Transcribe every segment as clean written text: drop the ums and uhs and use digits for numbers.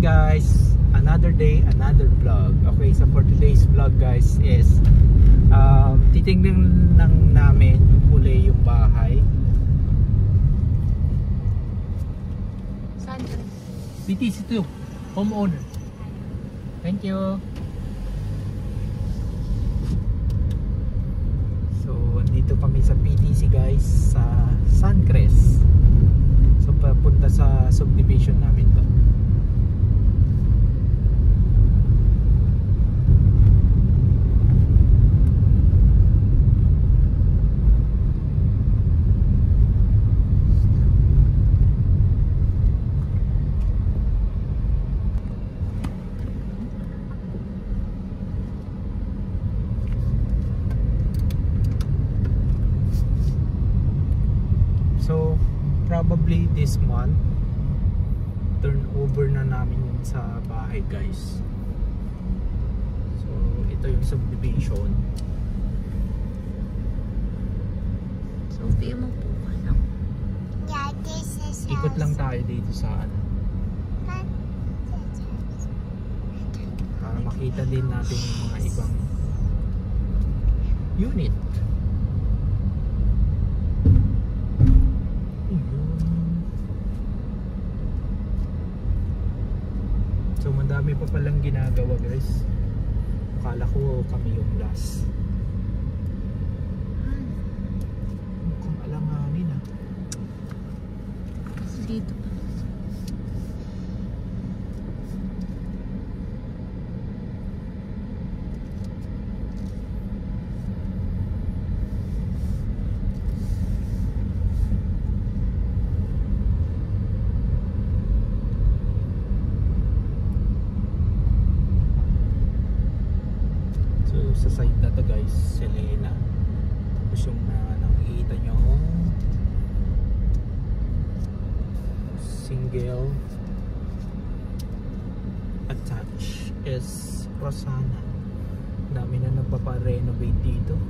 guys, another day, another vlog. Okay, so for today's vlog guys is titingnan lang namin uli yung bahay. Saan? PTC2, homeowner. Thank you. So, dito kami sa PTC guys, sa Suncrest. So, papunta sa subdivision namin to. So probably this month turnover na namin sa bahay guys. So ito yung subdivision. So Di mo po ka lang. Yeah, this is ikot lang tayo dito sa ano, para makita din natin yung mga ibang unit. So madami pa palang ginagawa guys. Akala ko kami yung last. Mukhang alanganin ah. Dito. Sa side na to guys, Selena. Tapos yung nakikita nyo single attached is Rosana. Dami na nagpapa-renovate dito.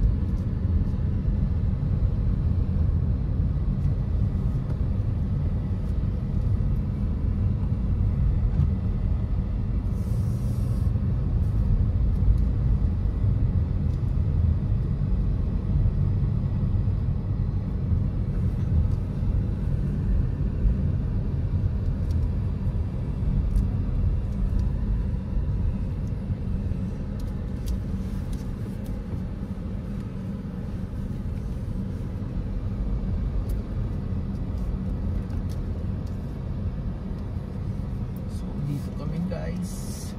Dito kami guys.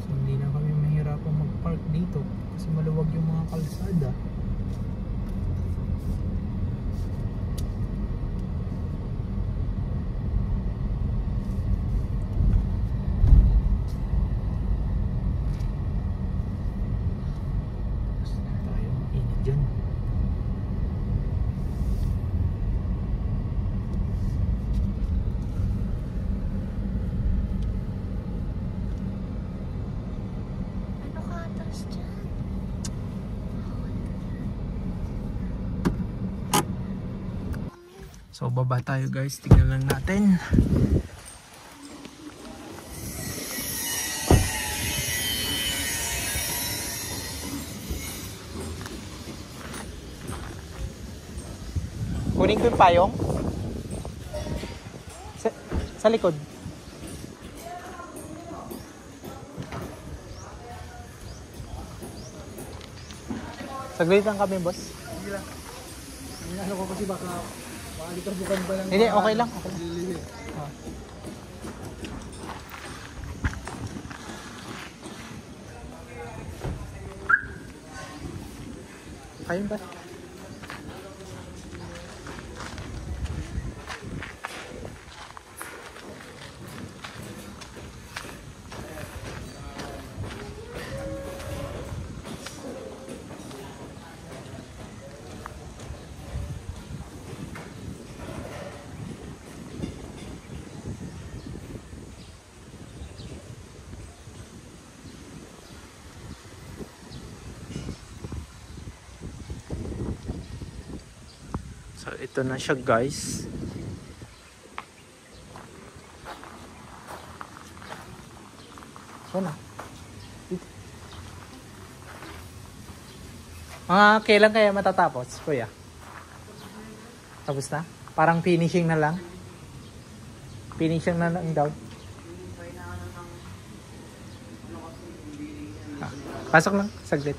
So hindi na kami mahirapang mag-park dito kasi maluwag yung mga kalsada. Basta tayo init dyan. So baba tayo guys, tingnan lang natin. Kunin ko yung payong sa likod. Saglit lang kami boss. Hindi lang. Ano ko kasi baka bukan ba lang. Hindi, okay lang. Okay lang. Ah. Kain ba? So ito na siya guys. na. Dito. Kailan kaya matatapos, kuya? Tapos na? Parang finishing na lang? Finishing na lang daw? Pasok lang, saglit.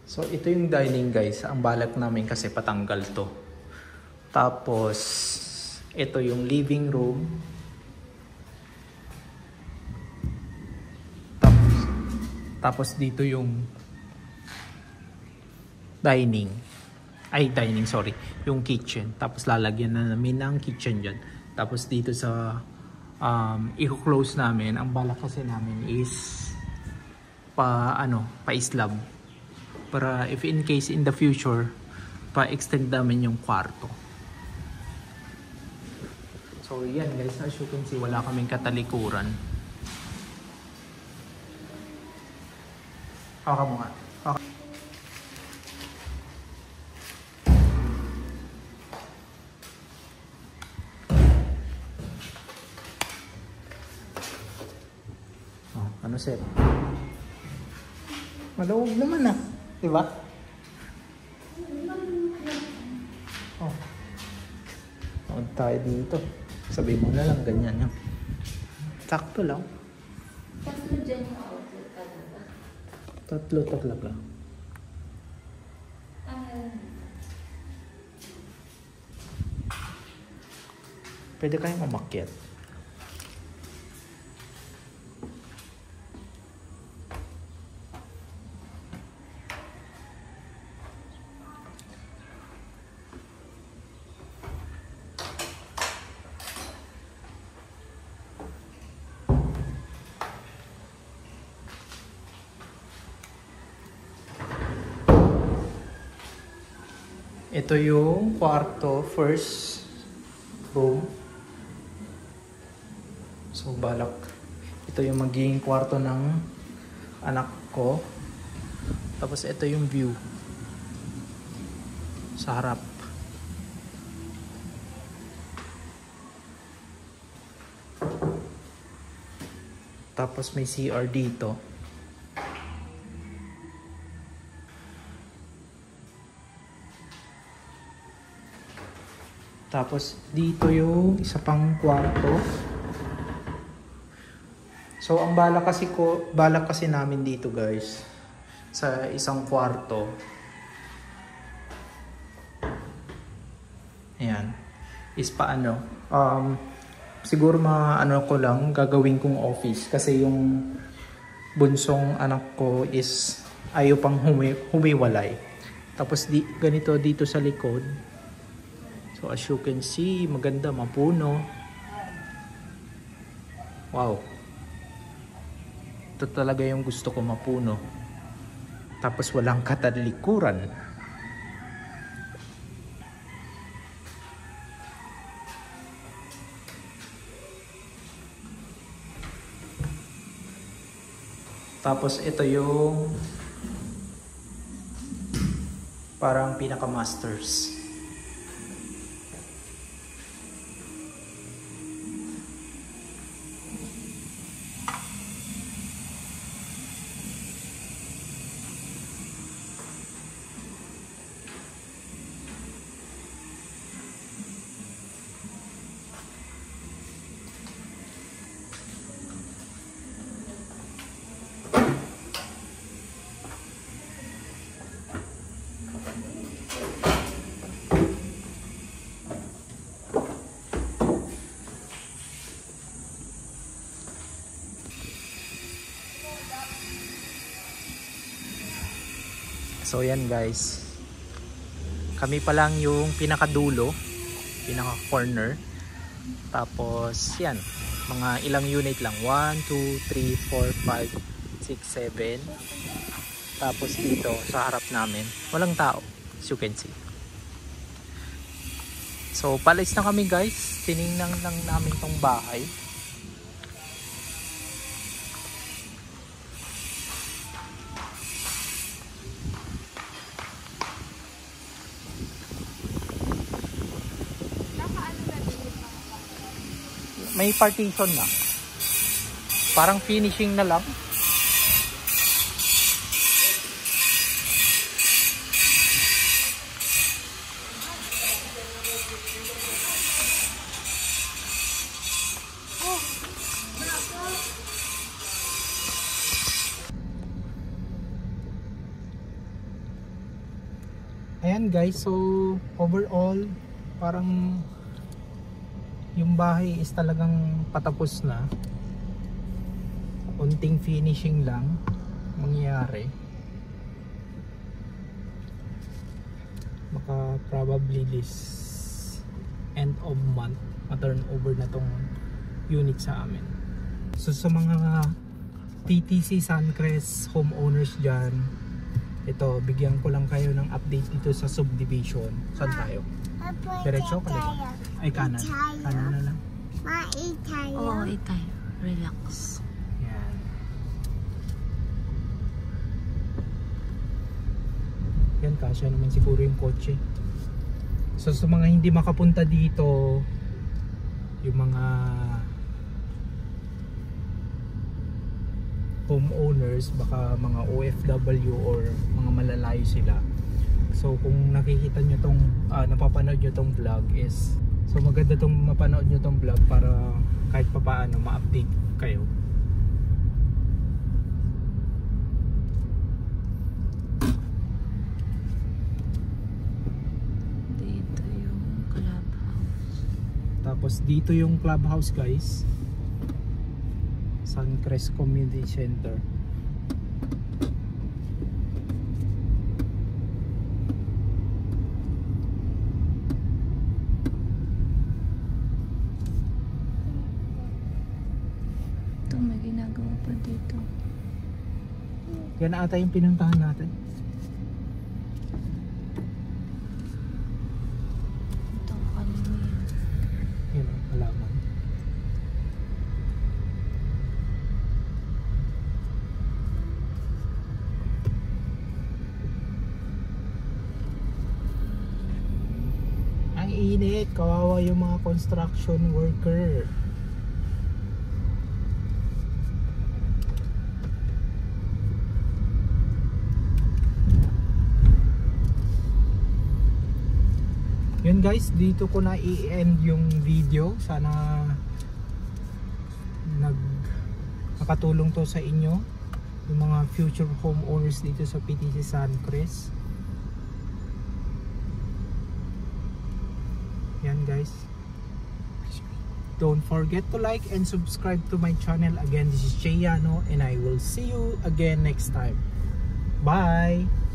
So, ito yung dining guys. Ang balak namin kasi patanggal to. Tapos, ito yung living room. Tapos dito yung dining. Sorry. Yung kitchen. Tapos lalagyan na namin ng kitchen dyan. Tapos dito sa i-close namin. Ang balak kasi namin is pa-slab. Para if in case in the future, pa-extend namin yung kwarto. So yan guys, as you can see, wala kaming katalikuran. Haka mo nga. Haka. Oh, ano sir? Malawag naman ah. Diba? Oh. Huwag tayo dito. Sabi mo na lang ganyan yan. Sakto lang. Tatlo dyan yung outlet talaga. Tatlo talaga. Pwede kayong umakyat. Ito yung kwarto, first room. So balak. Ito yung magiging kwarto ng anak ko. Tapos ito yung view sa harap. Tapos may CR dito. Tapos dito yung isa pang kwarto. So ang balak kasi namin dito guys sa isang kwarto. Ayan. Is paano? Siguro ko lang gagawin kong office kasi yung bunsong anak ko is ayaw pang humiwalay. Tapos ganito dito sa likod. So as you can see, maganda, mapuno. Wow. Ito talaga yung gusto ko, mapuno. Tapos walang katalikuran. Tapos ito yung parang pinaka-masters. So yan guys, kami pa lang yung pinakadulo, pinaka corner. Tapos yan, mga ilang unit lang, 1, 2, 3, 4, 5, 6, 7. Tapos dito sa harap namin walang tao, as you can see. So palis na kami guys, tiningnan lang namin tong bahay. may partition na. Parang finishing na lang. Ayan guys, so overall parang yung bahay is talagang patapos na. Unting finishing lang mangyayari. Baka probably this end of month ma-turn over na tong unit sa amin. So sa mga PTC Suncrest homeowners dyan, ito, bigyan ko lang kayo ng update dito sa subdivision. Saan tayo? Diretso ka diba? Ay, kanan. Kanan na lang. Oo, itay. Relax. Yan. Yan, kasya naman siguro yung kotse. So sa mga hindi makapunta dito, yung mga homeowners, baka mga OFW or mga malalayo sila. So kung nakikita nyo tong napapanood nyo tong vlog is, so maganda tong mapanood nyo tong vlog para kahit papaano ma-update kayo. Dito yung clubhouse. Tapos dito yung clubhouse guys, Suncrest Community Center. Ito, may ginagawa pa dito. Yan ata yung pinuntahan natin. Ito, kanino yan? Yun, halaman. Ang init, kawawa yung mga construction worker. Yun guys, dito ko na i-end yung video. Sana nakatulong to sa inyo, yung mga future homeowners dito sa PTC Suncrest. Yan guys, don't forget to like and subscribe to my channel. Again, this is Cheyano and I will see you again next time. Bye!